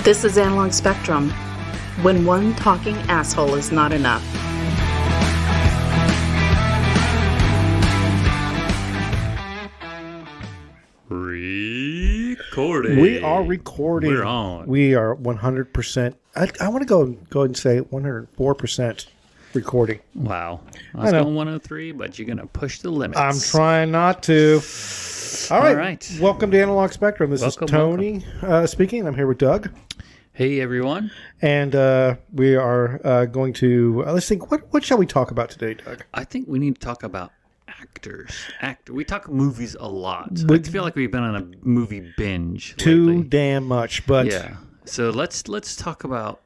This is Analog Spectrum, when one talking asshole is not enough. Recording. We are recording. We're on. We are 100%. I want to go ahead and say 104% recording. Wow. I was going 103, but you're going to push the limits. I'm trying not to. All right. Welcome to Analog Spectrum. This is Tony speaking. I'm here with Doug. Hey, everyone. And we are going to, let's think, what shall we talk about today, Doug? I think we need to talk about actors. We talk movies a lot. I feel like we've been on a movie binge Too lately. damn much, but... Yeah. So let's talk about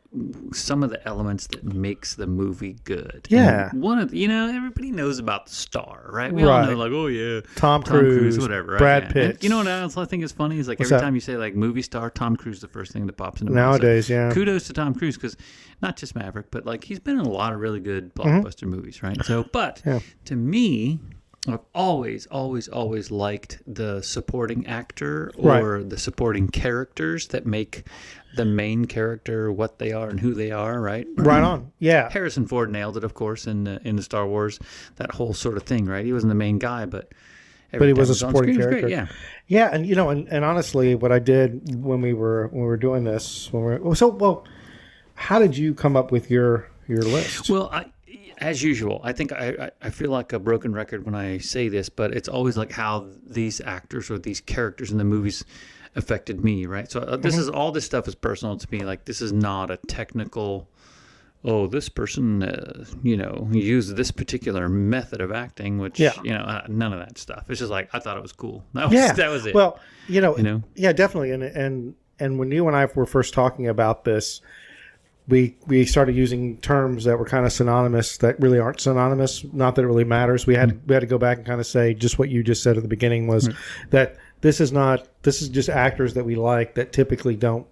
some of the elements that makes the movie good. Yeah. And one of everybody knows about the star, right? We all know, like, oh yeah, Tom Cruise, whatever, right? Brad Yeah. Pitt. And you know what else I think is funny is like every time you say like movie star, Tom Cruise, the first thing that pops into mind. Nowadays, so, yeah. Kudos to Tom Cruise because not just Maverick, but like he's been in a lot of really good blockbuster movies, right? So, but to me, I've always liked the supporting actor or the supporting characters that make the main character what they are and who they are, right? Right on, yeah. Harrison Ford nailed it, of course, in the Star Wars, that whole sort of thing, right? He wasn't the main guy, but he was a supporting character. Great, yeah. Yeah, and and honestly, what I did when we were doing this, how did you come up with your list? Well, as usual, I think I feel like a broken record when I say this, but it's always like how these actors or these characters in the movies affected me, right? So this is all this stuff is personal to me. Like this is not a technical, this person, used this particular method of acting, which, none of that stuff. It's just like, I thought it was cool. That was it. Well, yeah, definitely. And when you and I were first talking about this, we started using terms that were kind of synonymous that really aren't synonymous. Not that it really matters. We had to go back and kind of say just what you just said at the beginning was that this is just actors that we like that typically don't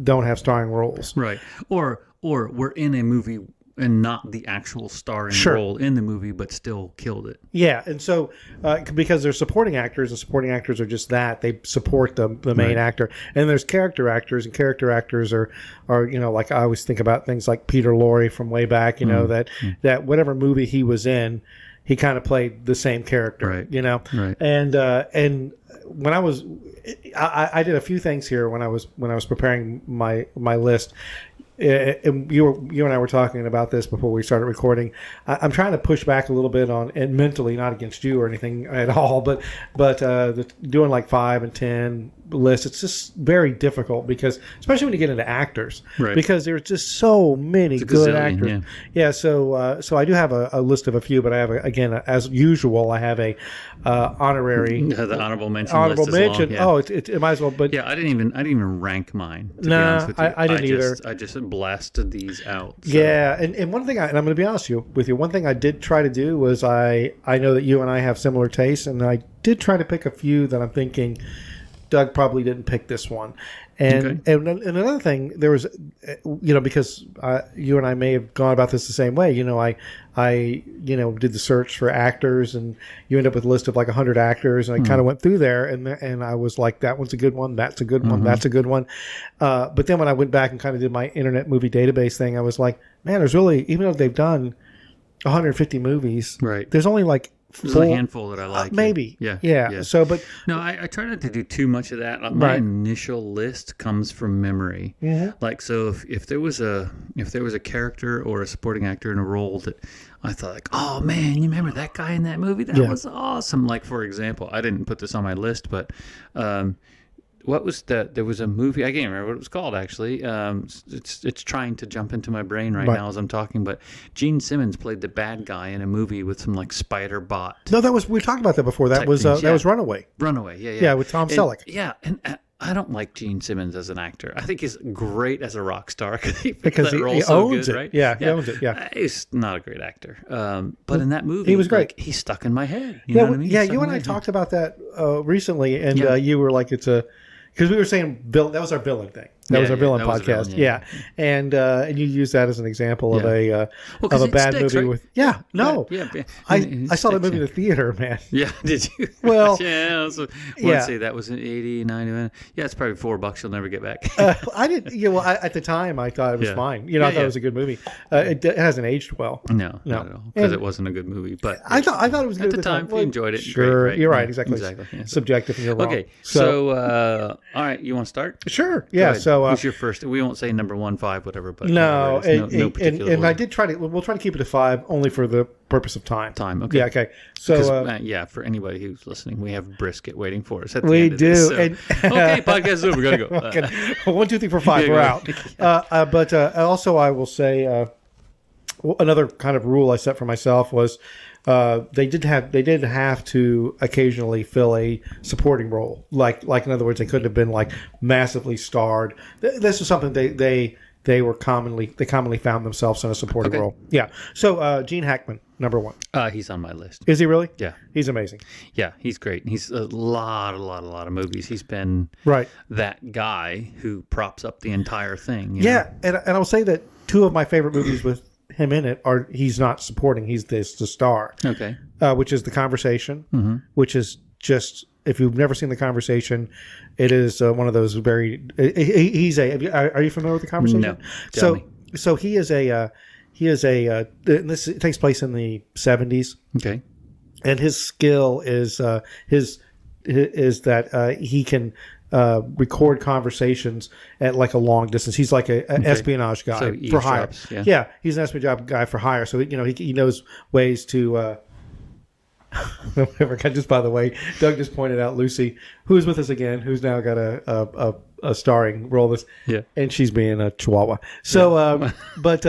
have starring roles. Right. Or we're in a movie and not the actual starring role in the movie, but still killed it. Yeah, and so because they're supporting actors, and supporting actors are just that. They support the main actor. And there's character actors, and character actors are like I always think about things like Peter Lorre from way back, that whatever movie he was in, he kind of played the same character, right. Right. And when I did a few things here when I was preparing my list. And you and I were talking about this before we started recording. I'm trying to push back a little bit on, and mentally, not against you or anything at all, but doing like 5 and 10 lists, it's just very difficult because, especially when you get into actors, because there's just so many good actors. Yeah. So I do have a list of a few, but I have as usual, I have a honorary, the honorable mention. Honorable list mention. Long, yeah. It might as well. But yeah, I didn't even rank mine. To be nah, honest with you. I didn't either. I just blasted these out. So. Yeah, and one thing, and I'm going to be honest with you, one thing I did try to do was I know that you and I have similar tastes, and I did try to pick a few that I'm thinking Doug probably didn't pick this one. And another thing, there was, because you and I may have gone about this the same way. I did the search for actors, and you end up with a list of like 100 actors, and I kind of went through there, and I was like, that one's a good one, that's a good one, that's a good one. But then when I went back and kind of did my Internet Movie Database thing, I was like, man, there's really, even though they've done 150 movies, there's only like there's a handful that I like. Maybe. Yeah. So, but no, I try not to do too much of that. My initial list comes from memory. Like, so if there was a character or a supporting actor in a role that I thought like, oh man, you remember that guy in that movie? That was awesome. Like, for example, I didn't put this on my list, but what was there was a movie, I can't remember what it was called actually. It's trying to jump into my brain right now as I'm talking, but Gene Simmons played the bad guy in a movie with some like spider bot. No, we talked about that before. That was Runaway. Runaway, yeah. Yeah, with Tom Selleck. Yeah, and I don't like Gene Simmons as an actor. I think he's great as a rock star because he owns it. Right? Yeah, he owns it. Yeah, he's not a great actor, but in that movie, he was great. Like, he's stuck in my head. You know what I mean? Yeah, you and I talked about that recently, and you were like, it's a. Because we were saying that was our villain thing. That was our villain that was a podcast. villain, yeah. And you use that as an example of a 'cause it bad sticks, movie right? with no. I saw that movie in the theater, man. Yeah, did you? Well, yeah. So, let's see, that was in 80, 90. Yeah, it's probably $4 you'll never get back. I didn't. At the time, I thought it was fine. I thought it was a good movie. It hasn't aged well. No, not at all, because it wasn't a good movie. But I thought it was good at the time. If you enjoyed it, sure, great, right? you're right. Exactly. Yeah. Subjective, and you're wrong. Okay, so all right, you want to start? Sure. Yeah. So who's your first? We won't say number 1, 5, whatever. But no, no particular and order. I did try to. We'll try to keep it to 5, only for the purpose of time. Okay. Yeah. Okay. So for anybody who's listening, we have brisket waiting for us. At the we end of do. This, so. And Okay, podcast is over. We gotta go. Okay. 1, 2, 3, 4, 5. We're out. But also, I will say another kind of rule I set for myself was they did have to occasionally fill a supporting role. Like in other words, they couldn't have been like massively starred. This is something they commonly found themselves in a supporting role. Yeah. So Gene Hackman, number 1. He's on my list. Is he really? Yeah. He's amazing. Yeah, he's great. He's a lot of movies. He's been that guy who props up the entire thing. You know? And I'll say that 2 of my favorite movies with him in it are he's not supporting, he's the star. Okay. Which is The Conversation, which is just, if you've never seen The Conversation, it is one of those very. Are you familiar with The Conversation? No. Tell me. So he is a. This takes place in the 70s. Okay. And his skill is that he can record conversations at like a long distance. He's like an espionage guy for hire. Yeah, he's an espionage guy for hire. So he knows ways to. Just by the way, Doug just pointed out Lucy, who is with us again, who's now got a starring role. And she's being a chihuahua. So, but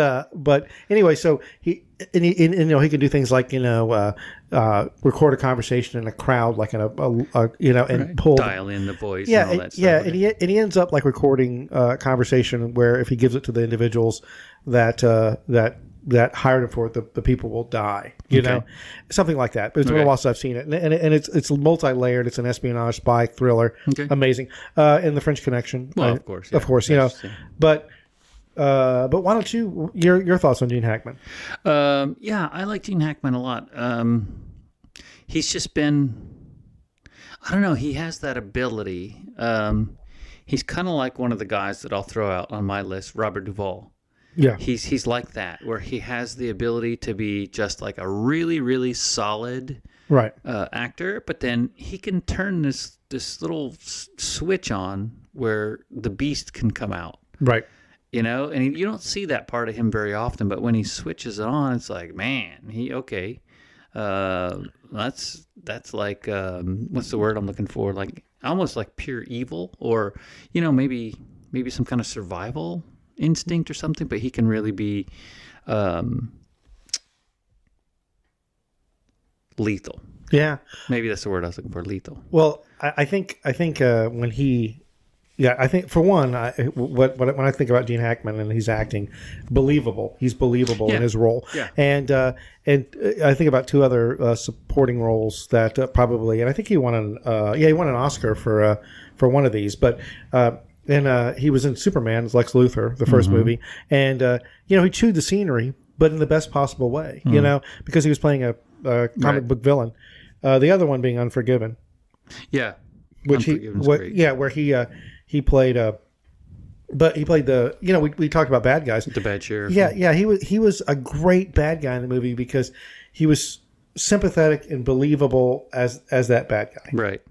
anyway, so he can do things like record a conversation in a crowd, like in and pull dial in the voice. Yeah, and all that stuff. and he ends up like recording a conversation where if he gives it to the individuals that hired him for it, the people will die. You know, something like that. But it's been a while since I've seen it, and it's multi-layered. It's an espionage spy thriller. Amazing. And The French Connection. Well, of course, But why don't you your thoughts on Gene Hackman? I like Gene Hackman a lot. He's just been, I don't know. He has that ability. He's kind of like one of the guys that I'll throw out on my list, Robert Duvall. Yeah, he's like that, where he has the ability to be just like a really, really solid actor, but then he can turn this little switch on where the beast can come out. Right. And you don't see that part of him very often, but when he switches it on, it's like, man, that's like what's the word I'm looking for? Like almost like pure evil, or maybe some kind of survival instinct or something, but he can really be lethal. Yeah, maybe that's the word I was looking for. Lethal. Well, I think when he, I think for one, when I think about Gene Hackman and he's acting, believable. He's believable in his role. Yeah. And I think about 2 other supporting roles that probably, and I think he won an Oscar for one of these, but. And he was in Superman as Lex Luthor, the first movie. And, he chewed the scenery, but in the best possible way, because he was playing a comic book villain. The other one being Unforgiven. Yeah. Where he played but he played we talked about bad guys. The bad sheriff. Yeah. He was a great bad guy in the movie because he was sympathetic and believable as that bad guy. Right.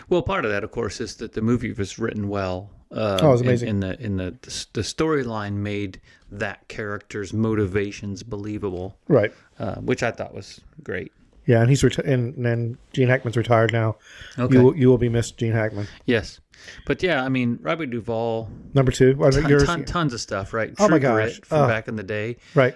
Well, part of that, of course, is that the movie was written well. It was amazing. The storyline made that character's motivations believable, right? Which I thought was great. Yeah, and he's and Gene Hackman's retired now. Okay, you will be missed, Gene Hackman. Yes, but yeah, I mean Robert Duvall, number 2, tons of stuff, right? Oh my gosh, Grit from back in the day, right?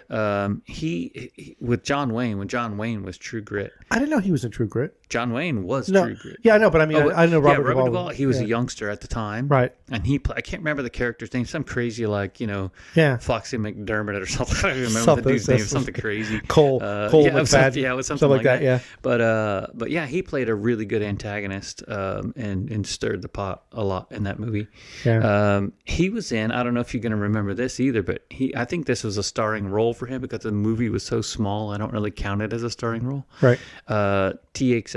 He with John Wayne when John Wayne was True Grit. I didn't know he was in True Grit. John Wayne was True Grit. Yeah, I know, but I mean, I know Robert Duvall. He was a youngster at the time, right? And I can't remember the character's name. Some crazy Foxy McDermott or something. I don't remember the dude's name. Something crazy. Cole McFadden. It was something like that. Yeah, but yeah, he played a really good antagonist, and stirred the pot a lot in that movie. Yeah. He was in. I don't know if you're going to remember this either, but I think this was a starring role for him because the movie was so small. I don't really count it as a starring role. Right. THX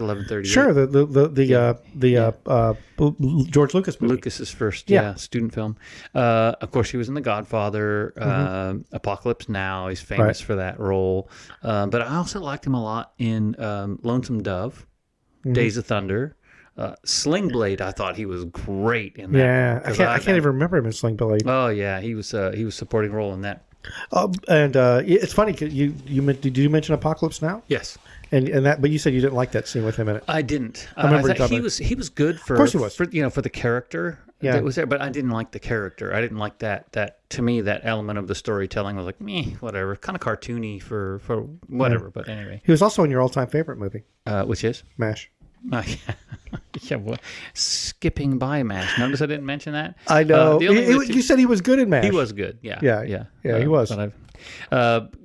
1138. Sure, the George Lucas movie. Lucas's first Yeah. student film. Of course, he was in The Godfather, Apocalypse Now. He's famous for that role. But I also liked him a lot in Lonesome Dove, Days of Thunder. Sling Blade, I thought he was great in that. Yeah, I can't even remember him in Sling Blade. Oh yeah, he was supporting role in that. And it's funny. Did you mention Apocalypse Now? Yes. And that, but you said you didn't like that scene with him in it. I didn't. I remember he was good for. Of course he was. For the character that was there, but I didn't like the character. I didn't like that to me that element of the storytelling was like meh, whatever, kind of cartoony for whatever. Yeah. But anyway, he was also in your all-time favorite movie, which is MASH. Yeah, well, skipping by MASH. Notice I didn't mention that. I know. You said he was good in MASH. He was good. Yeah. He was. But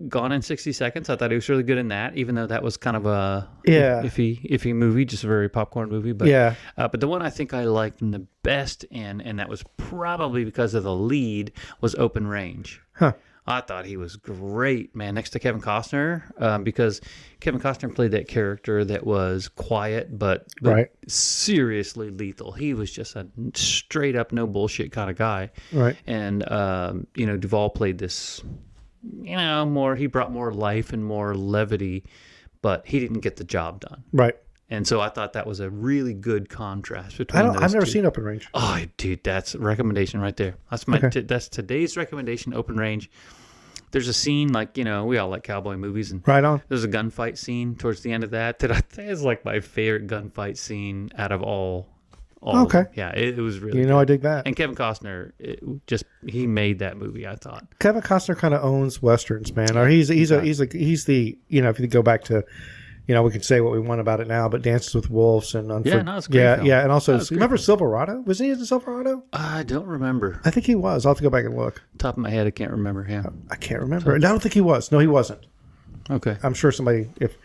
Gone in 60 Seconds. I thought he was really good in that, even though that was kind of a iffy movie, just a very popcorn movie. But but the one I think I liked him the best in, and that was probably because of the lead, was Open Range. Huh. I thought he was great, man, next to Kevin Costner, because Kevin Costner played that character that was quiet but seriously lethal. He was just a straight up no bullshit kind of guy. Right. And Duvall played this, he brought more life and more levity, but he didn't get the job done. Right. And so I thought that was a really good contrast between those I've never two. seen Open Range. Oh, dude, that's a recommendation right there. That's that's today's recommendation, Open Range. There's a scene we all like cowboy movies, and right on. There's a gunfight scene towards the end of that I think is like my favorite gunfight scene out of all. Okay. Yeah, it was really good. I dig that. And Kevin Costner, he made that movie, I thought. Kevin Costner kind of owns westerns, man. Or he's the if you go back to, we can say what we want about it now, but Dances with Wolves and it's a great film. and also remember Silverado? Was he in Silverado? I don't remember. I think he was. I'll have to go back and look. Top of my head, I can't remember. Yeah, I can't remember. I don't think he was. No, he wasn't. Okay, I'm sure somebody if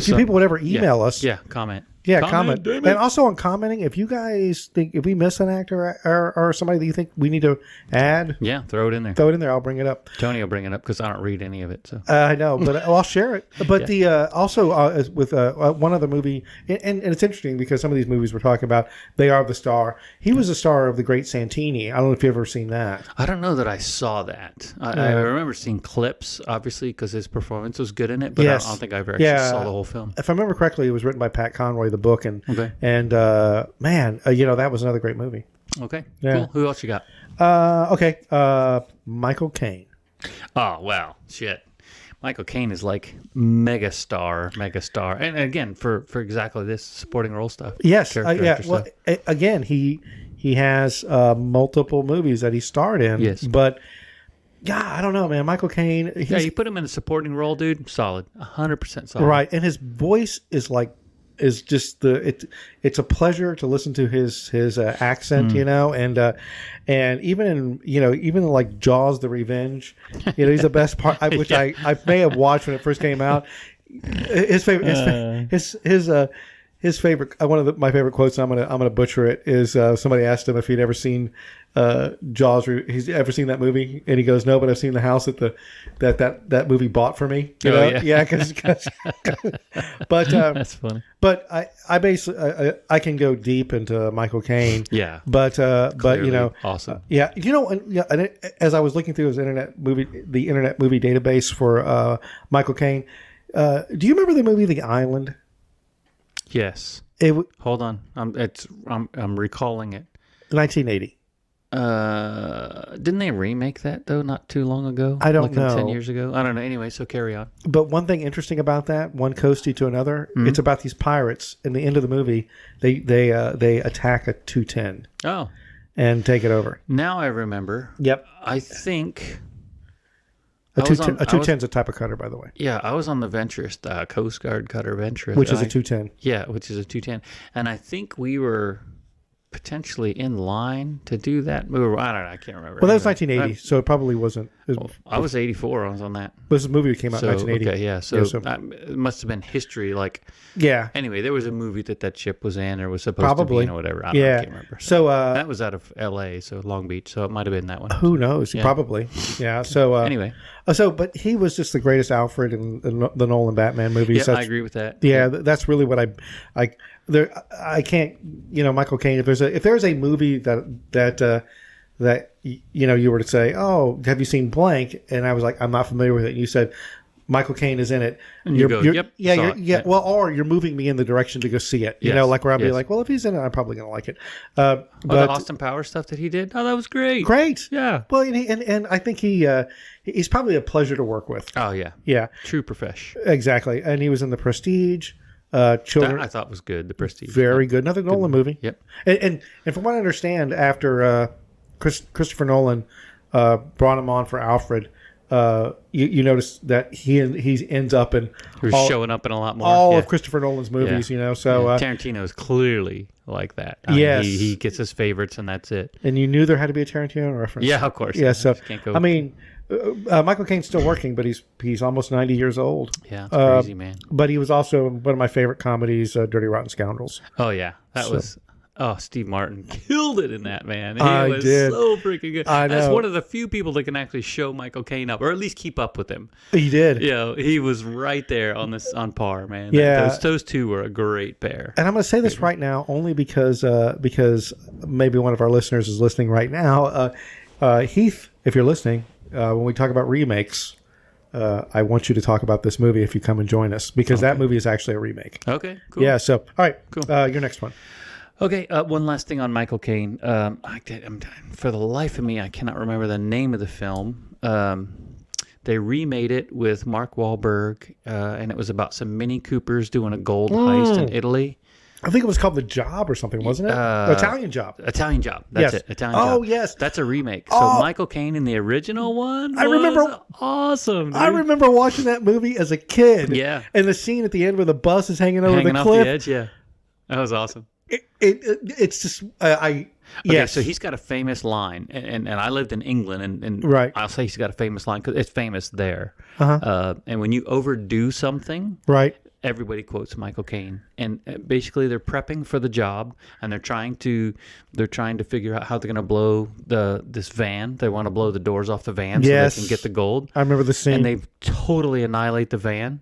you people would ever email us, comment. Yeah, comment. And also on commenting, if you guys think if we miss an actor or somebody that you think we need to add, throw it in there. I'll bring it up. Tony will bring it up because I don't read any of it. So I know, but I'll share it. But also with one other movie, and it's interesting because some of these movies we're talking about, they are the star. He was the star of The Great Santini. I don't know if you've ever seen that. I don't know that I saw that. I remember seeing clips, obviously, because his performance was good in it. But I don't think I ever actually saw the whole film. If I remember correctly, it was written by Pat Conroy, the book, and that was another great movie. Okay, cool. Who else you got? Michael Caine. Oh wow, shit. Michael Caine is like megastar, and again for exactly this supporting role stuff. Yes, Well, again, he has multiple movies that he starred in. Yes, but. Yeah, I don't know, man. Michael Caine. You put him in a supporting role, dude. Solid, 100% solid. Right, and his voice is just it's a pleasure to listen to his accent, and even in like Jaws: The Revenge, he's the best part, which I may have watched when it first came out. His favorite, his favorite, one of my favorite quotes. I'm gonna butcher it. Is somebody asked him if he'd ever seen Jaws? He's ever seen that movie? And he goes, "No, but I've seen the house that movie bought for me." Because but that's funny. But I basically I can go deep into Michael Caine. Yeah. But awesome. And as I was looking through the Internet Movie Database for Michael Caine, do you remember the movie The Island? Yes. Hold on. I'm recalling it. 1980. Didn't they remake that though not too long ago? I don't know. 10 years ago. I don't know. Anyway, so carry on. But one thing interesting about that, one coastie to another, it's about these pirates. In the end of the movie, they attack a 210. Oh. And take it over. Now I remember. Yep. I think A 210 is a type of cutter, by the way. Yeah, I was on the Venturist, Coast Guard cutter Venturist. Which is a 210. Yeah, which is a 210. And I think we were potentially in line to do that. I don't know. I can't remember. Well, that was 1980, so it probably wasn't. I was 84. I was on that. This movie came out in 1980. Okay, yeah. So, it must have been history. Like, yeah. Anyway, there was a movie that ship was in or was supposed to be in or whatever. I can't remember. So that was out of L.A., so Long Beach. So it might have been that one. Who knows? Yeah. Probably. Yeah. So anyway. But he was just the greatest Alfred in the Nolan Batman movies. Yeah, I agree with that. Yeah, that's really what I can't. Michael Caine. If there's a movie that you were to say, oh, have you seen blank? And I was like, I'm not familiar with it. And you said Michael Caine is in it. And you go, yep. Yeah. Well, or you're moving me in the direction to go see it. You know, like where I'll be like, well, if he's in it, I'm probably going to like it. But the Austin Powers stuff that he did. Oh, that was great. Great. Yeah. Well, and I think he's probably a pleasure to work with. Oh yeah. Yeah. True professional. Exactly. And he was in The Prestige. Children, that I thought was good. The Prestige, very good. Another Nolan movie. Yep. And from what I understand, after Christopher Nolan brought him on for Alfred, you notice that he ends up in showing up in a lot more. All of Christopher Nolan's movies. Yeah. So Tarantino is clearly like that. Yes, he gets his favorites and that's it. And you knew there had to be a Tarantino reference. Yeah, of course. Yeah. So can't go. I mean. Michael Caine's still working, but he's almost 90 years old. Yeah, it's crazy, man. But he was also in one of my favorite comedies, Dirty Rotten Scoundrels. Oh yeah, that was. Oh, Steve Martin killed it in that, man. He was so freaking good. I know. That's one of the few people that can actually show Michael Caine up, or at least keep up with him. He did. Yeah, he was right there on par, man. Yeah, those two were a great pair. And I'm going to say this right now, only because maybe one of our listeners is listening right now. Heath, if you're listening. When we talk about remakes, I want you to talk about this movie if you come and join us, because that movie is actually a remake. Okay, cool. Yeah, so, all right, cool. Your next one. Okay, one last thing on Michael Caine. For the life of me, I cannot remember the name of the film. They remade it with Mark Wahlberg, and it was about some Mini Coopers doing a gold heist in Italy. I think it was called The Job or something, wasn't it? Italian Job. Italian Job. That's it. Italian Job. Oh, yes. That's a remake. So Michael Caine in the original one was awesome, dude. I remember watching that movie as a kid. Yeah. And the scene at the end where the bus is hanging over the cliff. Hanging off the edge, yeah. That was awesome. It's just, yes. So he's got a famous line, and I lived in England, and right. I'll say he's got a famous line because it's famous there. Uh-huh. And when you overdo something, right, everybody quotes Michael Caine, and basically they're prepping for the job, and they're trying to figure out how they're going to blow this van. They want to blow the doors off the van so they can get the gold. I remember the scene, and they totally annihilate the van.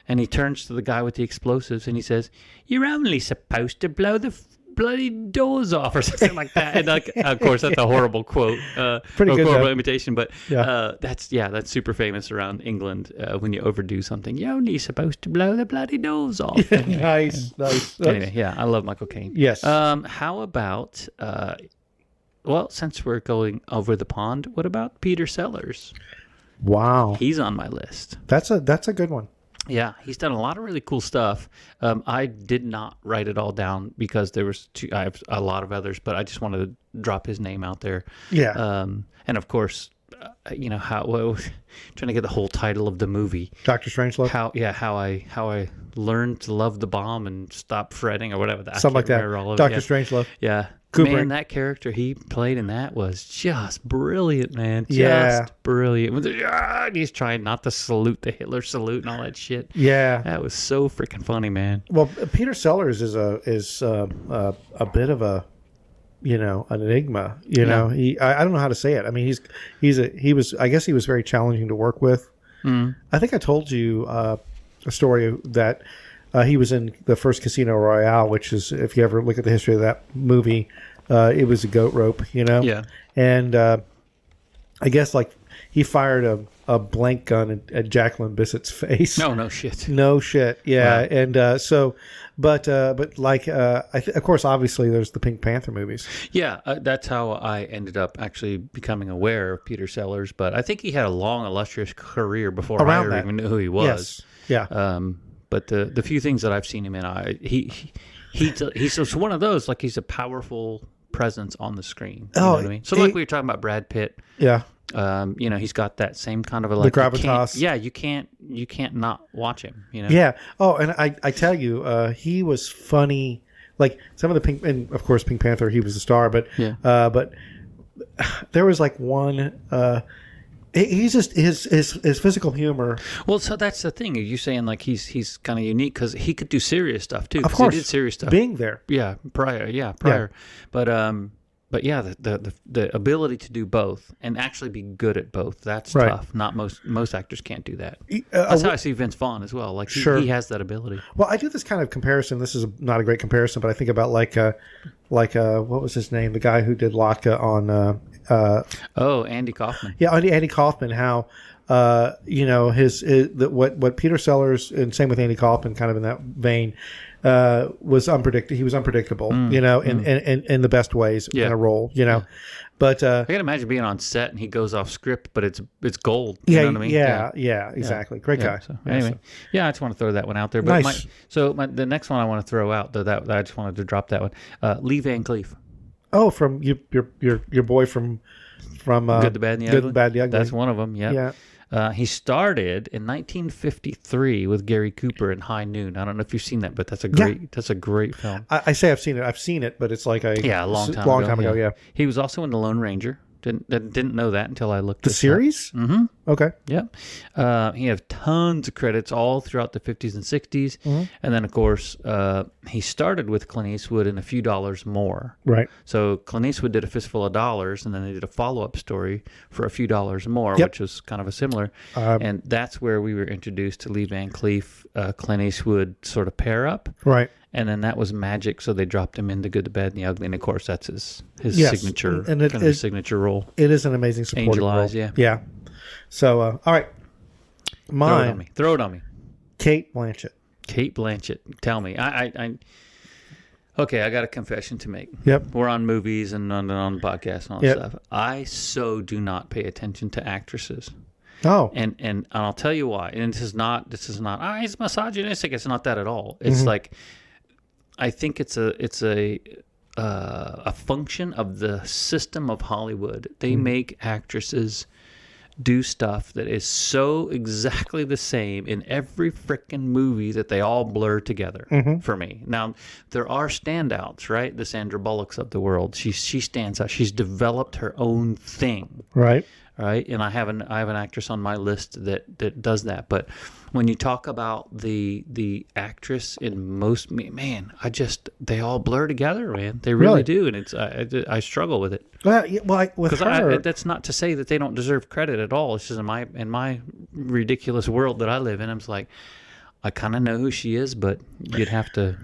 And he turns to the guy with the explosives and he says, "You're only supposed to blow the bloody doors off," or something like that. And of course, that's a horrible quote, pretty good, horrible imitation. But that's super famous around England. When you overdo something, you're only supposed to blow the bloody doors off. Nice. Anyway, yeah, I love Michael Caine. Yes. How about? Well, since we're going over the pond, what about Peter Sellers? Wow, he's on my list. That's a good one. Yeah, he's done a lot of really cool stuff. I did not write it all down because I have a lot of others, but I just wanted to drop his name out there. Yeah. And of course, trying to get the whole title of the movie. Dr. Strangelove. How I learned to love the bomb and stop fretting or whatever. Something like that. Dr. Strangelove. Yeah. Kubrick. Man, that character he played in that was just brilliant, man. Just brilliant. He's trying not to salute the Hitler salute and all that shit. Yeah, that was so freaking funny, man. Well, Peter Sellers is a bit of a an enigma. I don't know how to say it. I mean, he was I guess he was very challenging to work with. I think I told you a story that. He was in the first Casino Royale, which is, if you ever look at the history of that movie, it was a goat rope, Yeah. And I guess he fired a blank gun at Jacqueline Bissett's face. No shit. No shit. Yeah. Wow. And of course, obviously, there's the Pink Panther movies. Yeah, that's how I ended up actually becoming aware of Peter Sellers. But I think he had a long, illustrious career before I even knew who he was. Yes. Yeah. But the few things that I've seen him in, he's just one of those, he's a powerful presence on the screen. You know what I mean? So we were talking about Brad Pitt. Yeah. He's got that same kind of a the gravitas. You can't not watch him. Yeah. Oh, and I tell you, he was funny. Like some of the Pink, and of course Pink Panther, he was a star. But but there was like one. He's just his physical humor. Well, so that's the thing. Are you saying like he's kind of unique because he could do serious stuff too? Of course, he did serious stuff. Being there. Prior. But yeah, the ability to do both and actually be good at both, that's tough. Not most actors can't do that. That's how I see Vince Vaughn as well. Like he has that ability. Well, I do this kind of comparison. This is not a great comparison, but I think about like what was his name? The guy who did Latka on Andy Kaufman. Yeah, Andy Kaufman. How what Peter Sellers, and same with Andy Kaufman, kind of in that vein, was unpredictable. He was unpredictable, in the best ways in a role, But I can imagine being on set and he goes off script, but it's gold. You know what I mean? Yeah, exactly. Great guy. So anyway, I just want to throw that one out there. But nice. The next one I want to throw out, though, that I just wanted to drop that one. Lee Van Cleef. Oh, from your boy from Good, the Bad, and the Ugly. Good, the Bad, the Ugly. That's one of them. Yeah. He started in 1953 with Gary Cooper in High Noon. I don't know if you've seen that, but that's a great film. I say I've seen it. I've seen it, but it's like a long time ago. Yeah. He was also in The Lone Ranger. Didn't know that until I looked. The series? Mm-hmm. Okay. Yep. He had tons of credits all throughout the 50s and 60s. Mm-hmm. And then, of course, he started with Clint Eastwood in A Few Dollars More. Right. So Clint Eastwood did A Fistful of Dollars, and then they did a follow-up story for A Few Dollars More, which was kind of a similar. And that's where we were introduced to Lee Van Cleef, Clint Eastwood sort of pair up. Right. And then that was magic, so they dropped him into Good, the Bad, and the Ugly. And, of course, that's his signature, his signature role. It is an amazing supporting Angel role. Eyes, yeah. Yeah. So, all right. Mine. Throw it on me. Kate Blanchett. Kate Blanchett. Tell me. Okay, I got a confession to make. Yep. We're on movies and on the podcast and all that stuff. I so do not pay attention to actresses. Oh. And I'll tell you why. And this is not he's misogynistic. It's not that at all. It's like I think it's a function of the system of Hollywood. They make actresses do stuff that is so exactly the same in every frickin' movie that they all blur together for me. Now, there are standouts, right? The Sandra Bullocks of the world. She stands out. She's developed her own thing. Right. Right, and I have an actress on my list that does that. But when you talk about the actress in most, they all blur together, man. They really do, and it's I struggle with it. Well, with her, that's not to say that they don't deserve credit at all. It's just in my ridiculous world that I live in. I'm just like, I kind of know who she is, but you'd have to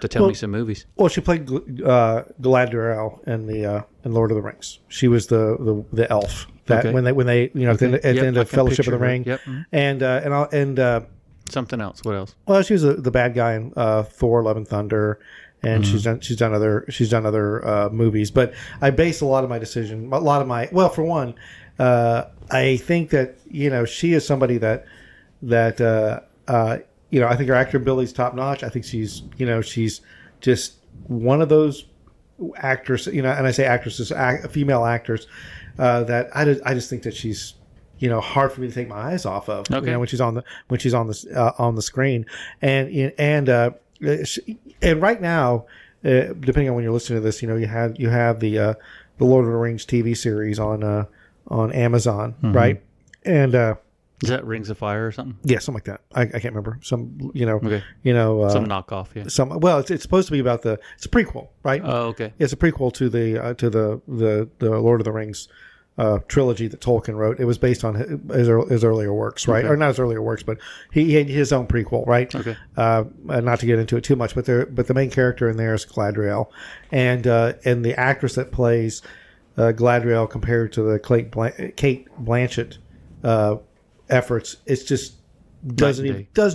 tell me some movies. Well, she played Galadriel in Lord of the Rings. She was the elf that when they at the end of Fellowship of the Ring. Yep. And something else. What else? Well, she was the bad guy in Thor: Love and Thunder, and she's done other movies. But I base a lot of my decision, for one, I think that she is somebody that I think her acting ability is top notch. I think she's just one of those actors, and I say actresses, female actors, that I just think that she's, hard for me to take my eyes off of. Okay. When she's on the screen, and right now, depending on when you're listening to this, you have the Lord of the Rings TV series on Amazon, right? And is that Rings of Fire or something? Yeah, something like that. I can't remember. Some, okay. Some knockoff. Yeah. Well, it's supposed to be about it's a prequel, right? Oh, okay. It's a prequel to the Lord of the Rings trilogy that Tolkien wrote. It was based on his earlier works, right? Okay. Or not his earlier works, but he had his own prequel, right? Okay. Not to get into it too much, but the main character in there is Galadriel, and the actress that plays Galadriel compared to the Kate Blanchett efforts, it's just doesn't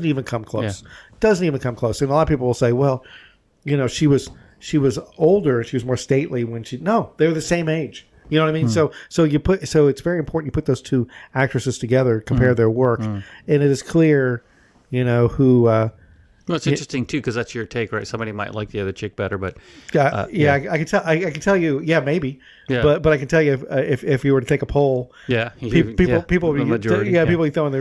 even come close. Yeah. Doesn't even come close. And a lot of people will say, well, she was older, she was more stately when they were the same age. You know what I mean? So it's very important you put those two actresses together, compare their work, and it is clear, who Well, it's interesting too because that's your take, right? Somebody might like the other chick better, but I can tell. I can tell you, maybe. Yeah. But I can tell you if you were to take a poll, people the majority, people be throwing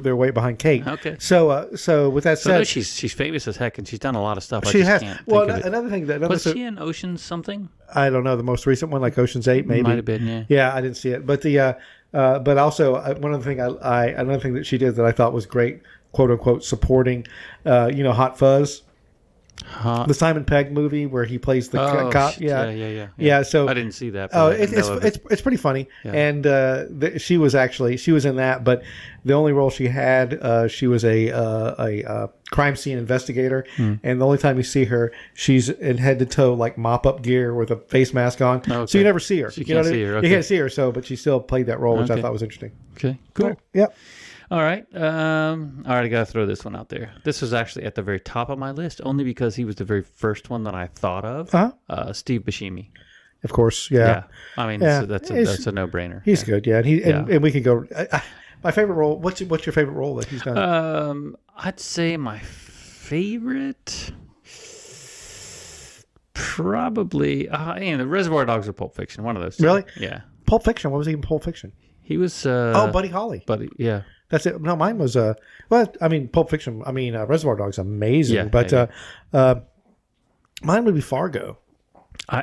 their weight behind Kate. Okay. So with that said, she's famous as heck, and she's done a lot of stuff. She has. Well, another thing that was she in Ocean's something? I don't know, the most recent one, like Ocean's 8, maybe. Might have been, yeah. Yeah, I didn't see it, but but also one of the thing another thing that she did that I thought was great, quote unquote, supporting, Hot Fuzz. The Simon Pegg movie where he plays the cop. Yeah. So I didn't see that. It's pretty funny. Yeah. And she was in that, but the only role she had, she was a crime scene investigator, and the only time you see her, she's in head to toe like mop up gear with a face mask on. Okay. So you never see her. You can't see her. Okay. You can't see her. So, but she still played that role, which I thought was interesting. Okay. Cool. Yep. All right. I got to throw this one out there. This was actually at the very top of my list, only because he was the very first one that I thought of. Steve Buscemi. Of course, yeah. I mean, that's a no-brainer. He's good, yeah. And we can go. My favorite role. What's your favorite role that he's done? I'd say my favorite, probably, the Reservoir Dogs or Pulp Fiction. One of those two. Really? Yeah. Pulp Fiction. What was he in Pulp Fiction? He was. Buddy Holly. Yeah. That's it. No, mine was Pulp Fiction. Reservoir Dogs, amazing. Yeah, but mine would be Fargo.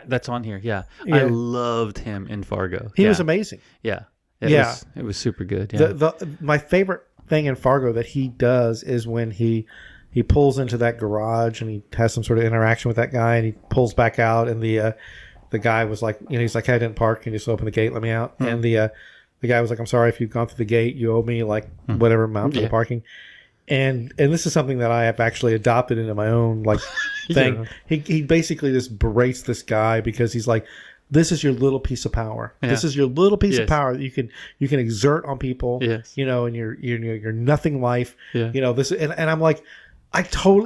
That's on here. Yeah. I loved him in Fargo. He was amazing. Yeah. It was super good. Yeah. My favorite thing in Fargo that he does is when he pulls into that garage and he has some sort of interaction with that guy and he pulls back out and the guy was like, he's like, hey, I didn't park. Can you just open the gate? Let me out. And the guy was like, I'm sorry, if you've gone through the gate, you owe me like whatever amount for the parking. And this is something that I have actually adopted into my own thing. He basically just berates this guy because he's like, this is your little piece of power. Yeah. This is your little piece of power that you can exert on people. Yes. In your nothing life. Yeah. This and I'm like,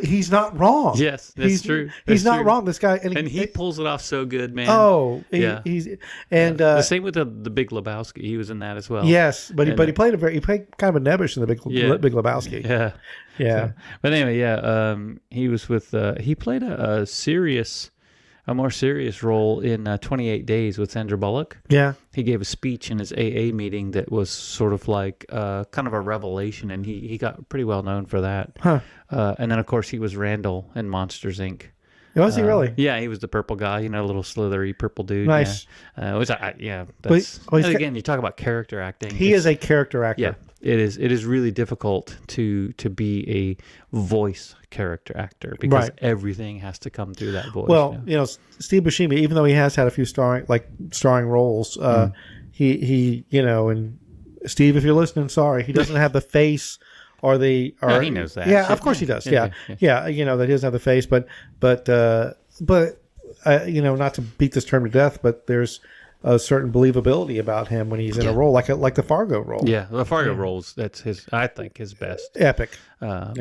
he's not wrong. Yes, that's true. He's not wrong. This guy, and he pulls it off so good, man. He's the same with the Big Lebowski. He was in that as well. Yes, but he played kind of a nebbish in the Big Lebowski. Yeah. So, but anyway, he was with he played a more serious role in 28 Days with Sandra Bullock. Yeah. He gave a speech in his AA meeting that was sort of like kind of a revelation, and he got pretty well known for that. Huh. And then, of course, he was Randall in Monsters, Inc. Was he really? Yeah, he was the purple guy, a little slithery purple dude. Nice. Again, you talk about character acting. He is a character actor. Yeah, it is. It is really difficult to be a voice character actor because everything has to come through that voice. Well, Steve Buscemi, even though he has had a few starring roles, he and Steve, if you're listening, sorry, he doesn't have the face. He knows that. Yeah, of course he does. Yeah. That he doesn't have the face, but not to beat this term to death, but there's a certain believability about him when he's in a role like the Fargo role. Yeah, the Fargo roles. That's I think his best. Epic. I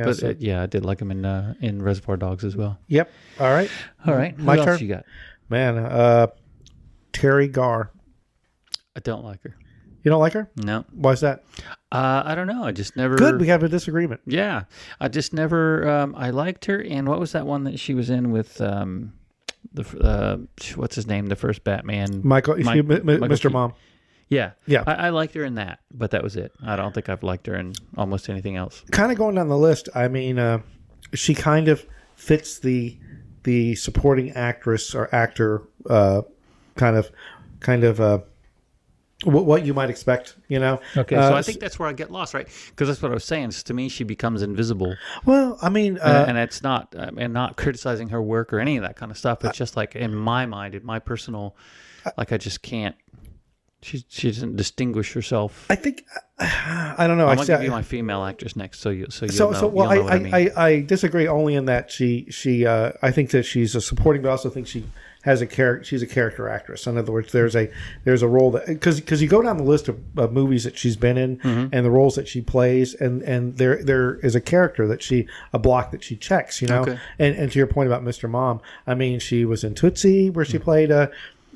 did like him in Reservoir Dogs as well. Yep. All right. My turn. Else you got? Man, Terry Garr. I don't like her. You don't like her? No. Why is that? I don't know. I just never. Good. We have a disagreement. Yeah, I just never. I liked her. And what was that one that she was in with? What's his name? The first Batman. Mr. Mom. Yeah. I liked her in that, but that was it. I don't think I've liked her in almost anything else. Kind of going down the list. I mean, she kind of fits the supporting actress or actor kind of. What you might expect, Okay, so I think that's where I get lost, right? Because that's what I was saying. To me, she becomes invisible. Well, I mean, and it's not, and not criticizing her work or any of that kind of stuff. It's just like in my mind, in my personal, I just can't. She doesn't distinguish herself. I think I don't know. I'm gonna give you my female actress next, so you'll know. Well, you'll know what I mean. I disagree only in that she I think that she's a supporting, but I also think she has a character. She's a character actress. In other words, there's a role that because you go down the list of movies that she's been in and the roles that she plays, and there is a character a block that she checks. Okay. And to your point about Mr. Mom, I mean, she was in Tootsie where she played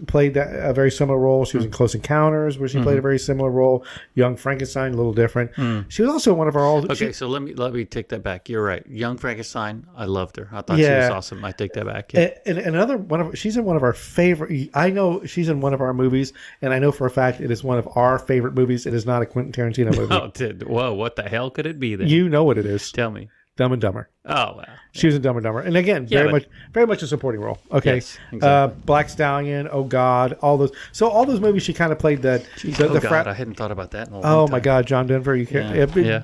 played a very similar role. She was in Close Encounters, where she played a very similar role. Young Frankenstein, a little different. She was also one of our old. Okay, so let me take that back. You're right. Young Frankenstein, I loved her. I thought she was awesome. I take that back. Yeah. And another one of she's in one of our favorite. I know she's in one of our movies, and I know for a fact it is one of our favorite movies. It is not a Quentin Tarantino movie. Whoa, what the hell could it be then? You know what it is. Tell me. Dumb and Dumber. Oh, wow. She was in Dumb and Dumber. And again, very much a supporting role. Okay. Yes, exactly. Black Stallion, Oh God, all those. So all those movies she kind of played that. I hadn't thought about that in a long time. My God, John Denver. You can't. Yeah.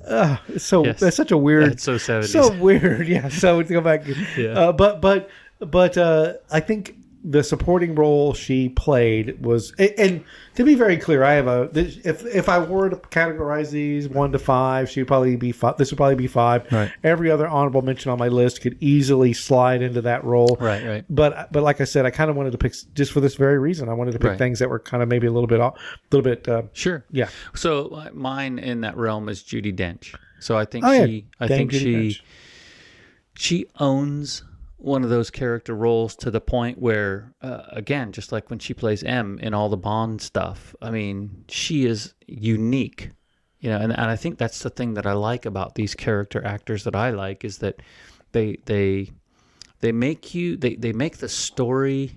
That's such a weird. That's so 70s. So weird. Yeah. So to go back. Yeah. But I think the supporting role she played was, and to be very clear, I have if I were to categorize these 1 to 5, she would probably be 5. This would probably be 5. Right. Every other honorable mention on my list could easily slide into that role. Right. But like I said, I kind of wanted to pick, just for this very reason, I wanted to pick things that were kind of maybe a little bit. Sure. Yeah. So mine in that realm is Judi Dench. So I think she owns one of those character roles to the point where, again, just like when she plays M in all the Bond stuff, I mean, she is unique, and I think that's the thing that I like about these character actors that I like, is that they make the story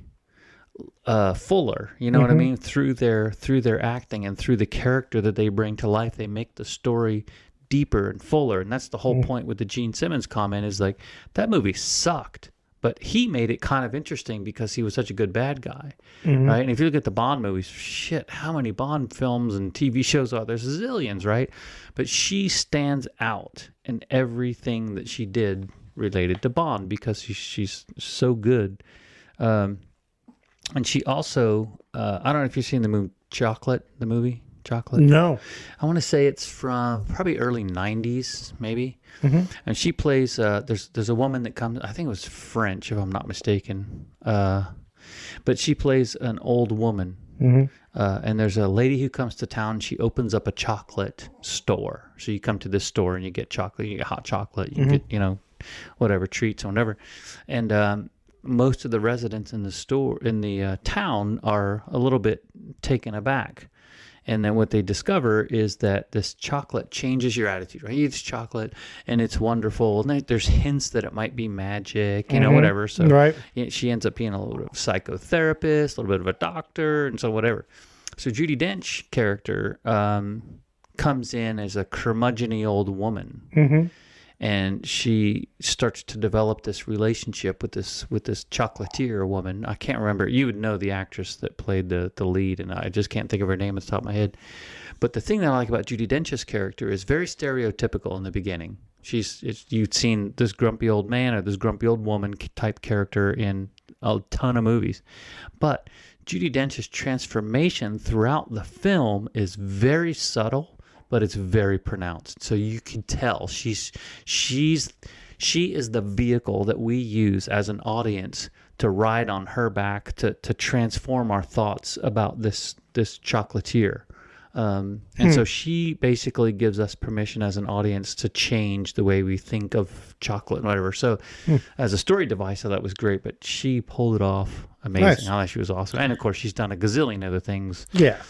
fuller, you know what I mean, through their acting and through the character that they bring to life. They make the story deeper and fuller, and that's the whole point with the Gene Simmons comment, is like, that movie sucked, but he made it kind of interesting because he was such a good bad guy, right? And if you look at the Bond movies, shit, how many Bond films and TV shows are there? There's zillions, right? But she stands out in everything that she did related to Bond because she's so good. And she also, I don't know if you've seen the movie Chocolate. No. I want to say it's from probably early 90s, maybe. And she plays, there's a woman that comes, I think it was French, if I'm not mistaken. But she plays an old woman. And there's a lady who comes to town. She opens up a chocolate store. So you come to this store and you get chocolate, you get hot chocolate, you get, whatever, treats or whatever. And most of the residents in the store, in the town, are a little bit taken aback. And then what they discover is that this chocolate changes your attitude, right? You eat this chocolate and it's wonderful. And there's hints that it might be magic, whatever. So she ends up being a little bit of a psychotherapist, a little bit of a doctor, and so whatever. So Judi Dench character comes in as a curmudgeon-y old woman. And she starts to develop this relationship with this chocolatier woman. I can't remember. You would know the actress that played the lead, and I just can't think of her name at the top of my head. But the thing that I like about Judi Dench's character is very stereotypical in the beginning. You'd seen this grumpy old man or this grumpy old woman type character in a ton of movies. But Judi Dench's transformation throughout the film is very subtle, but it's very pronounced. So you can tell she is the vehicle that we use as an audience to ride on her back to transform our thoughts about this chocolatier. And so she basically gives us permission as an audience to change the way we think of chocolate and whatever. So as a story device, so that was great, but she pulled it off amazing. Nice. I thought she was awesome. And of course, she's done a gazillion other things. Yeah.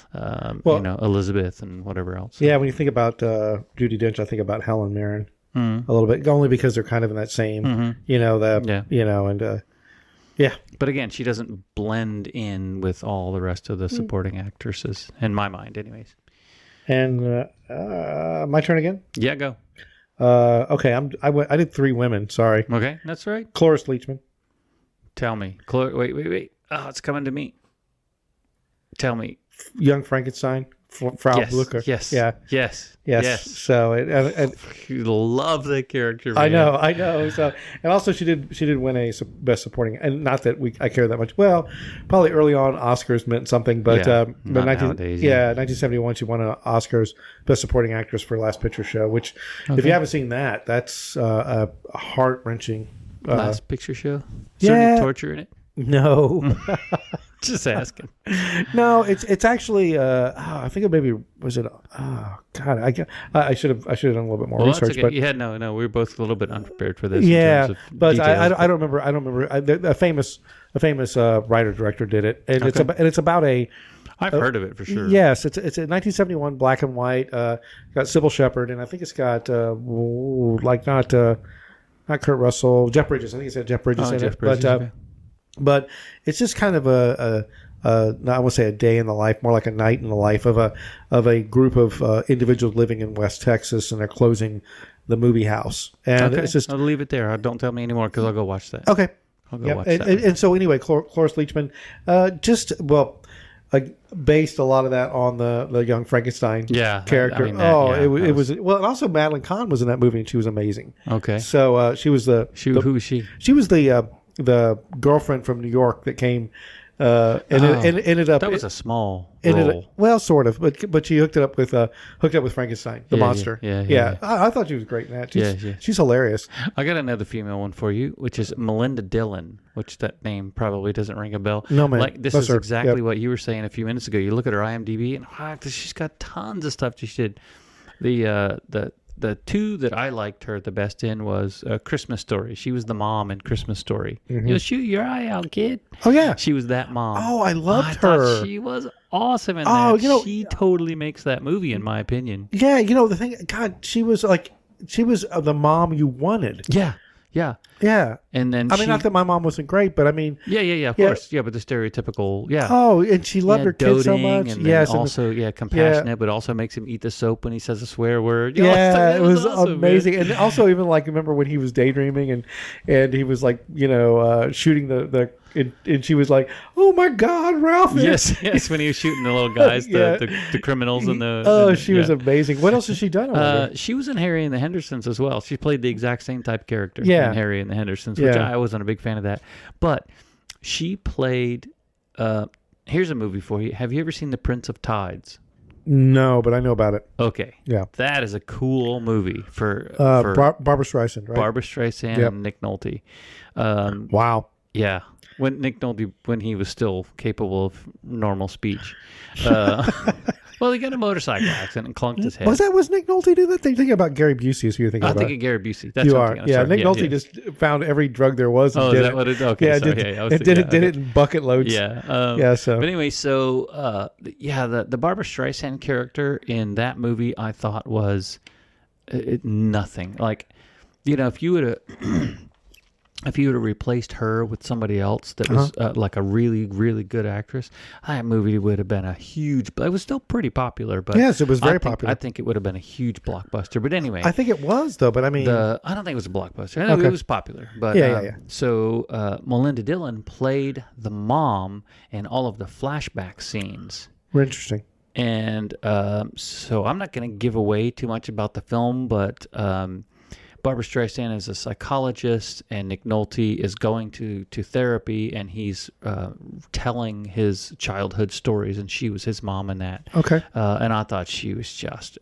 Elizabeth and whatever else. Yeah, when you think about Judi Dench, I think about Helen Mirren a little bit, only because they're kind of in that same, yeah. But again, she doesn't blend in with all the rest of the supporting actresses, in my mind, anyways. And my turn again? Yeah, go. Okay, I did 3 women. Sorry. Okay, that's right. Cloris Leachman. Tell me. Wait. Oh, it's coming to me. Tell me. Young Frankenstein. Frau Blucher. Yes. Yeah. Yes. So you love that character. Man. I know. So, and also she did win a best supporting, and not that I care that much. Well, probably early on Oscars meant something, but nowadays, 1971 she won an Oscars best supporting actress for Last Picture Show. Which, if you haven't seen that, that's a heart wrenching. Last Picture Show. Yeah. Is there any torture in it? No. Just asking. No, it's actually. I think it maybe was it. Oh God, I should have done a little bit more research. Okay. But no, we were both a little bit unprepared for this. Yeah, in terms of but details. I don't remember. A famous writer director did it, and it's about a. I've heard of it for sure. Yes, it's a 1971 black and white. Got Sybil Shepherd, and I think it's got not Kurt Russell, Jeff Bridges. I think it's got Jeff Bridges in it. But it's just kind of not I won't say a day in the life, more like a night in the life of a group of individuals living in West Texas, and they're closing the movie house. And it's just I'll leave it there. Don't tell me anymore because I'll go watch that. Okay. I'll go watch that. And so anyway, Cloris Leachman, based a lot of that on the young Frankenstein character. It was well, and also Madeline Kahn was in that movie, and she was amazing. Okay. So she was who was she? She was the girlfriend from New York that came. Ended up. That was a small role. Well, sort of, but she hooked up with Frankenstein, the monster. Yeah. I thought she was great in that. She's hilarious. I got another female one for you, which is Melinda Dillon, which that name probably doesn't ring a bell. No, man. Like this is exactly what you were saying a few minutes ago. You look at her IMDb, and she's got tons of stuff she did. The two that I liked her the best in was Christmas Story. She was the mom in Christmas Story. Mm-hmm. You'll shoot your eye out, kid. Oh, yeah. She was that mom. Oh, I loved her. She was awesome in that. She totally makes that movie, in my opinion. Yeah, the thing, God, she was the mom you wanted. Yeah. And then not that my mom wasn't great, but I mean, of course, but the stereotypical, Oh, and she loved her kids so much. And yes, and also compassionate, but also makes him eat the soap when he says a swear word. It was awesome, amazing. Man. And also, even remember when he was daydreaming and he was shooting the. And she was like, "Oh my God, Ralph!" Yes, when he was shooting the little guys, the criminals and the. Oh, she was amazing. What else has she done? She was in Harry and the Hendersons as well. She played the exact same type character in Harry and the Hendersons, which I wasn't a big fan of that. But she played. Here's a movie for you. Have you ever seen The Prince of Tides? No, but I know about it. Okay. Yeah. That is a cool movie for Barbara Streisand, right? Barbara Streisand and Nick Nolte. Wow. Yeah. When Nick Nolte, when he was still capable of normal speech. Well, he got a motorcycle accident and clunked his head. Was Nick Nolte do that? Thinking about Gary Busey is who you're thinking about. I'm thinking Gary Busey. That's you are. Yeah, Nick Nolte just found every drug there was and did it. What it? Okay, did it in bucket loads. Yeah. So. But anyway, the Barbara Streisand character in that movie I thought was nothing. Like, if you would have... If you would have replaced her with somebody else that was like a really, really good actress, that movie would have been a huge... It was still pretty popular, but... Yes, it was very popular. I think it would have been a huge blockbuster. But anyway... I think it was, though, but I mean... I don't think it was a blockbuster. I know it was popular. But, So Melinda Dillon played the mom in all of the flashback scenes. Interesting. And so I'm not going to give away too much about the film, but... Barbara Streisand is a psychologist, and Nick Nolte is going to therapy, and he's telling his childhood stories, and she was his mom in that. Okay. And I thought she was just,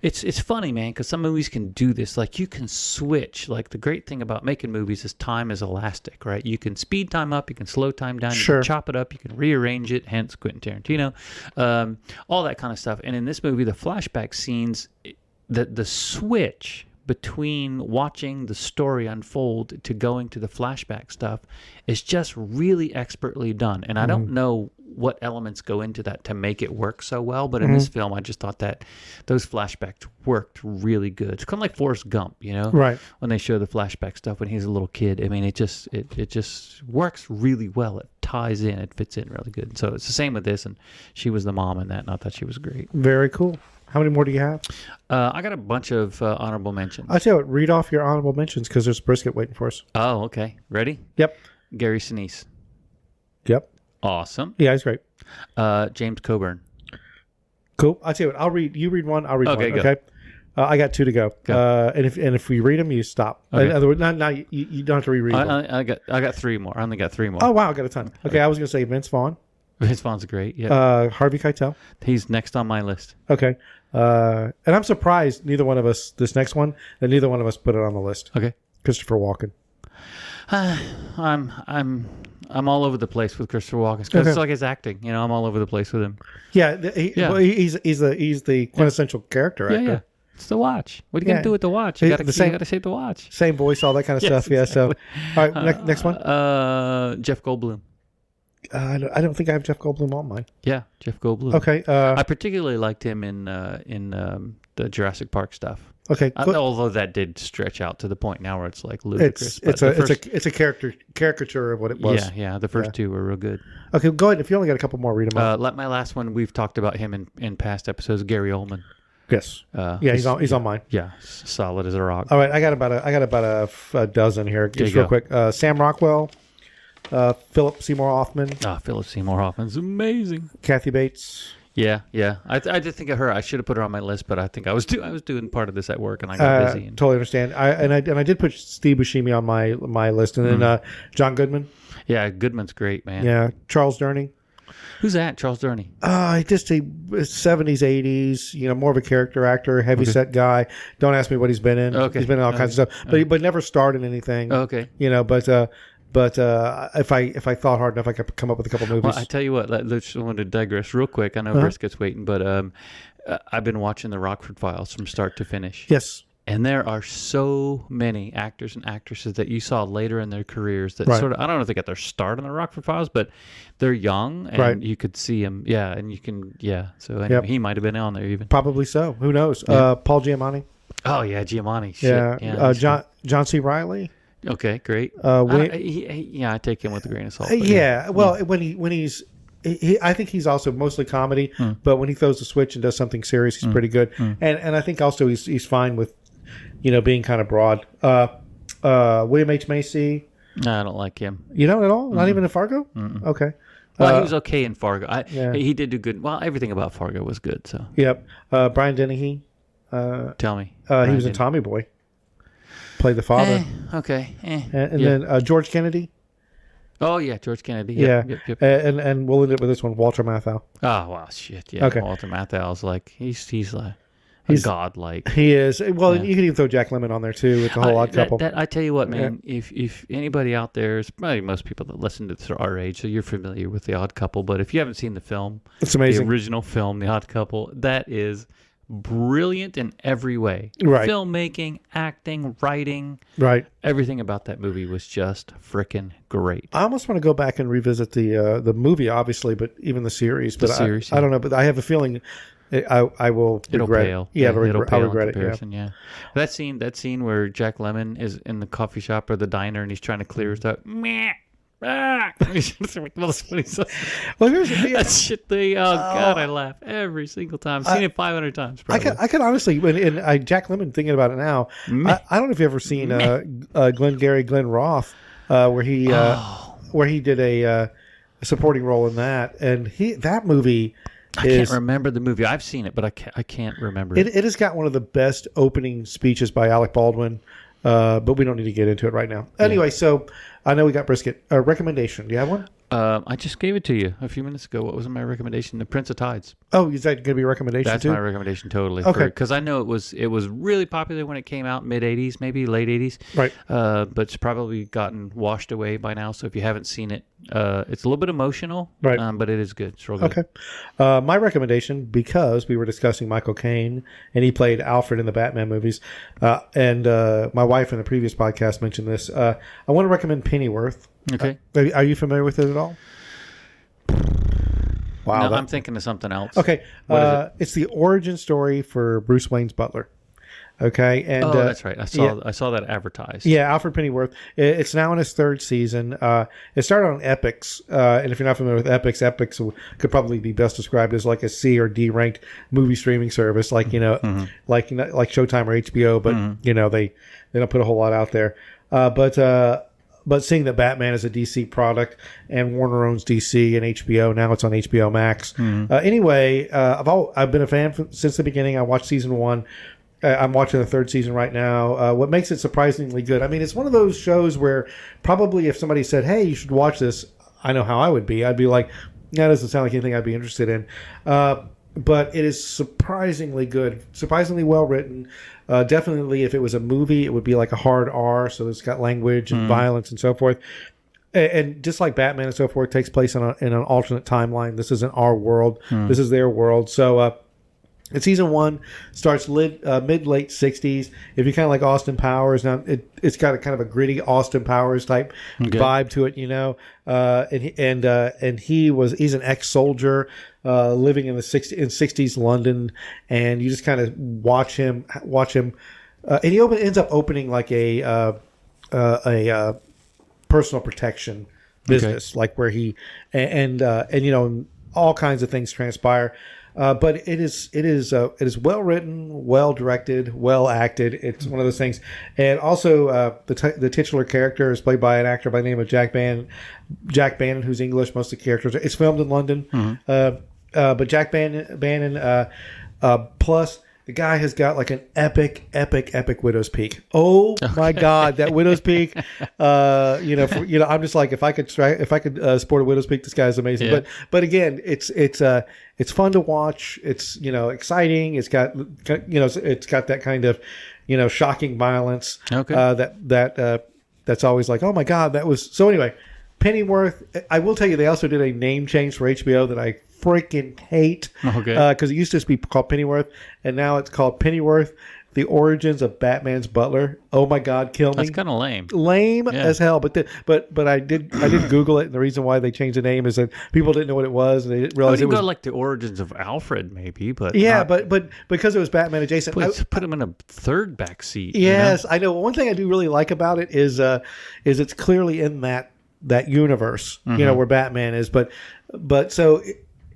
it's funny, man, because some movies can do this. Like, you can switch. Like, the great thing about making movies is time is elastic, right? You can speed time up, you can slow time down, you can chop it up, you can rearrange it, hence Quentin Tarantino, all that kind of stuff. And in this movie, the flashback scenes, the switch between watching the story unfold to going to the flashback stuff is just really expertly done. And I don't know what elements go into that to make it work so well, but in this film, I just thought that those flashbacks worked really good. It's kind of like Forrest Gump, right? When they show the flashback stuff when he's a little kid. I mean, it just works really well. It ties in, it fits in really good. So it's the same with this, and she was the mom in that, and I thought she was great. Very cool. How many more do you have? I got a bunch of honorable mentions. I'll tell you what, read off your honorable mentions because there's brisket waiting for us. Oh, okay. Ready? Yep. Gary Sinise. Yep. Awesome. Yeah, he's great. James Coburn. Cool. I'll tell you what, you read one, I'll read one. Go. Okay. I got two to go. And if we read them, you stop. Okay. In other words, you don't have to reread them. I got three more. I only got three more. Oh, wow. I got a ton. Okay. I was going to say Vince Vaughn. Vince Vaughn's great. Yeah. Harvey Keitel. He's next on my list. Okay. And I'm surprised neither one of us, this next one, that neither one of us put it on the list. Okay. Christopher Walken. I'm all over the place with Christopher Walken because it's like his acting. I'm all over the place with him. Yeah. He's the quintessential character actor. It's the watch. What are you gonna do with the watch? You gotta save the watch. Same voice, all that kind of stuff. Exactly. Yeah. So, all right, next one. Jeff Goldblum. I don't think I have Jeff Goldblum on mine. Yeah, Jeff Goldblum. Okay. I particularly liked him in the Jurassic Park stuff. Okay. Although that did stretch out to the point now where it's like ludicrous. It's a caricature of what it was. Yeah. The first two were real good. Okay, go ahead. If you only got a couple more, read them out. My last one, we've talked about him in past episodes. Gary Oldman. Yes. He's on mine. Yeah, solid as a rock. All right, I got about a dozen here. Just real quick. Sam Rockwell, Philip Seymour Hoffman. Philip Seymour Hoffman's amazing. Kathy Bates. Yeah. I did think of her. I should have put her on my list, but I think I was doing part of this at work and I got busy. Totally understand. I did put Steve Buscemi on my list, and then John Goodman. Yeah, Goodman's great, man. Yeah, Charles Durning. Who's that? Charles Durning. Just a 70s, 80s. More of a character actor, heavy set guy. Don't ask me what he's been in. Okay. He's been in all kinds of stuff, but never starred in anything. Okay. But if I thought hard enough, I could come up with a couple movies. Well, I tell you what, I just wanted to digress real quick. I know Brisket's waiting, but I've been watching the Rockford Files from start to finish. Yes. And there are so many actors and actresses that you saw later in their careers that sort of, I don't know if they got their start on the Rockford Files, but they're young and you could see them. Yeah. And you can, So anyway, he might have been on there even. Probably so. Who knows? Yeah. Paul Giamatti. Oh, yeah. Giamatti. Shit. Yeah. John C. Reilly. Okay, great. I take him with a grain of salt. When he's, I think he's also mostly comedy, but when he throws the switch and does something serious, he's pretty good. And I think also he's fine with, being kind of broad. William H. Macy. No, I don't like him. You don't at all? Not even in Fargo? Okay. Well, he was okay in Fargo. He did do good. Well, everything about Fargo was good. So. Yep. Brian Dennehy. Tell me. He was in Tommy Boy. Played the father. Okay. And then George Kennedy. Oh yeah, George Kennedy. Yep. And we'll end it with this one, Walter Matthau. Oh wow, shit. Yeah. Okay. Walter Matthau's like he's godlike. He is. Well, you can even throw Jack Lemmon on there too with the whole Odd Couple. I tell you what, man. If anybody out there is probably most people that listen to this are our age, so you're familiar with the Odd Couple. But if you haven't seen the film, it's amazing. The original film, the Odd Couple, that is brilliant in every way. Right. Filmmaking, acting, writing. Right. Everything about that movie was just freaking great. I almost want to go back and revisit the movie, obviously, but even the series. But I don't know. But I have a feeling I will regret. It'll pale. Yeah, it'll pale I'll regret it. Yeah. That scene where Jack Lemmon is in the coffee shop or the diner and he's trying to clear his throat. Meh. Well, here's that shit. God, I laugh every single time. I've seen it 500 times. Probably. I could honestly, and Jack Lemmon, thinking about it now, I don't know if you've ever seen Glenn Roth, where he did a supporting role in that, and that movie. I can't remember the movie. I've seen it, but I can't remember it. It has got one of the best opening speeches by Alec Baldwin, but we don't need to get into it right now. Anyway, so I know we got Brisket. Recommendation. Do you have one? I just gave it to you a few minutes ago. What was my recommendation? The Prince of Tides. Oh, is that going to be a recommendation That's too? my recommendation, totally. Okay. Because I know it was really popular when it came out, mid-'80s, maybe late 80s. Right. But it's probably gotten washed away by now. So if you haven't seen it, it's a little bit emotional, right? But it is good. It's real good. Okay. My recommendation, because we were discussing Michael Caine, and he played Alfred in the Batman movies, and my wife in the previous podcast mentioned this. I want to recommend Pennyworth. Okay. Are you familiar with it at all? Wow. No, I'm thinking of something else. Okay. What is it? It's the origin story for Bruce Wayne's butler. Okay. And that's right. I saw that advertised. Yeah, Alfred Pennyworth. It's now in its third season. It started on Epix, and if you're not familiar with Epix could probably be best described as like a C or D ranked movie streaming service, like like Showtime or HBO, but they don't put a whole lot out there. But seeing that Batman is a DC product and Warner owns DC and HBO, now it's on HBO Max. Anyway, I've been a fan since the beginning. I watched season 1. I'm watching the third season right now. What makes it surprisingly good? I mean, it's one of those shows where probably if somebody said, "Hey, you should watch this," I know how I would be. I'd be like, "That doesn't sound like anything I'd be interested in." But it is surprisingly good, surprisingly well written. Definitely, if it was a movie, it would be like a hard R, so it's got language and violence and so forth. And just like Batman and so forth, it takes place in an alternate timeline. This isn't our world. This is their world. So And season 1 starts mid-late 60s. If you're kind of like Austin Powers, now it's got a kind of a gritty Austin Powers type vibe to it, you know. And he's an ex-soldier living in 60s London, and you just kind of watch him, and he ends up opening like a personal protection business, like where he and you know, all kinds of things transpire. But it is well written, well directed, well acted. It's one of those things. And also, the titular character is played by an actor by the name of Jack Bannon, who's English. Most of the characters. It's filmed in London. Mm-hmm. But Jack Bannon plus the guy has got like an epic widow's peak. Oh my God, that widow's peak! I'm just like, if I could sport a widow's peak, this guy's amazing. Yeah. But again, it's fun to watch. It's, you know, exciting. It's got, you know, it's got that kind of, you know, shocking violence. Okay. That's always like, oh my God, that was so. Anyway, Pennyworth. I will tell you, they also did a name change for HBO that I freaking hate. Okay. Because it used to be called Pennyworth, and now it's called Pennyworth: The Origins of Batman's Butler. Oh my God, kill me! That's kind of lame as hell. But I did Google it, and the reason why they changed the name is that people didn't know what it was, and they didn't realize it was like the origins of Alfred, maybe. But but because it was Batman adjacent, put him in a third back seat. Yes, you know? I know. One thing I do really like about it is it's clearly in that universe, you know, where Batman is. But so.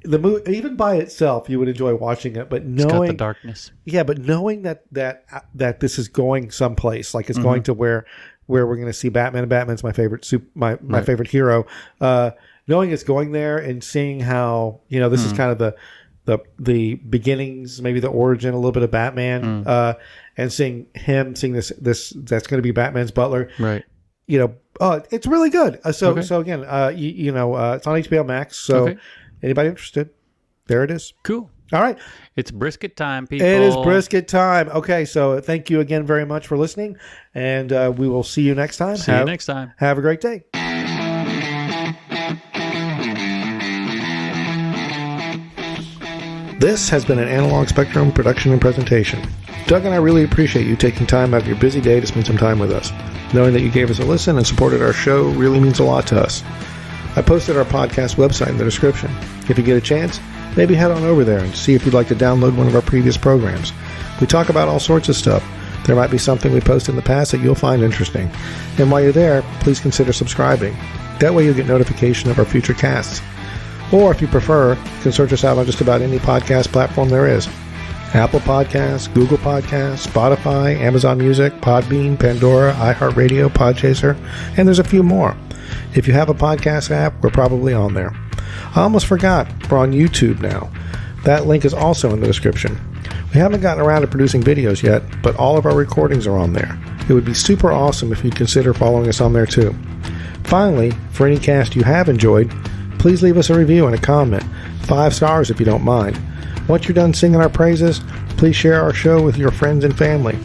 The movie, even by itself, you would enjoy watching it, but knowing it's got the darkness, but knowing that this is going someplace, like it's going to where we're going to see Batman, and Batman's my favorite my favorite hero. Knowing it's going there and seeing how, you know, this is kind of the beginnings, maybe the origin, a little bit of Batman, and seeing this that's going to be Batman's butler, right? You know, it's really good. So again, it's on HBO Max, so. Okay. Anybody interested? There it is. Cool. All right. It's brisket time, people. It is brisket time. Okay, so thank you again very much for listening, and we will see you next time. See you next time. Have a great day. This has been an Analog Spectrum production and presentation. Doug and I really appreciate you taking time out of your busy day to spend some time with us. Knowing that you gave us a listen and supported our show really means a lot to us. I posted our podcast website in the description. If you get a chance, maybe head on over there and see if you'd like to download one of our previous programs. We talk about all sorts of stuff. There might be something we posted in the past that you'll find interesting. And while you're there, please consider subscribing. That way you'll get notification of our future casts. Or if you prefer, you can search us out on just about any podcast platform there is. Apple Podcasts, Google Podcasts, Spotify, Amazon Music, Podbean, Pandora, iHeartRadio, Podchaser, and there's a few more. If you have a podcast app, we're probably on there. I almost forgot, we're on YouTube now. That link is also in the description. We haven't gotten around to producing videos yet, but all of our recordings are on there. It would be super awesome if you'd consider following us on there too. Finally, for any cast you have enjoyed, please leave us a review and a comment. 5 stars if you don't mind. Once you're done singing our praises, please share our show with your friends and family.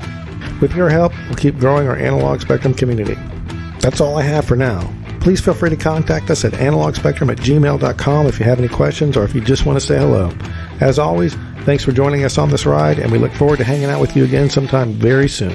With your help, we'll keep growing our Analog Spectrum community. That's all I have for now. Please feel free to contact us at analogspectrum@gmail.com if you have any questions or if you just want to say hello. As always, thanks for joining us on this ride, and we look forward to hanging out with you again sometime very soon.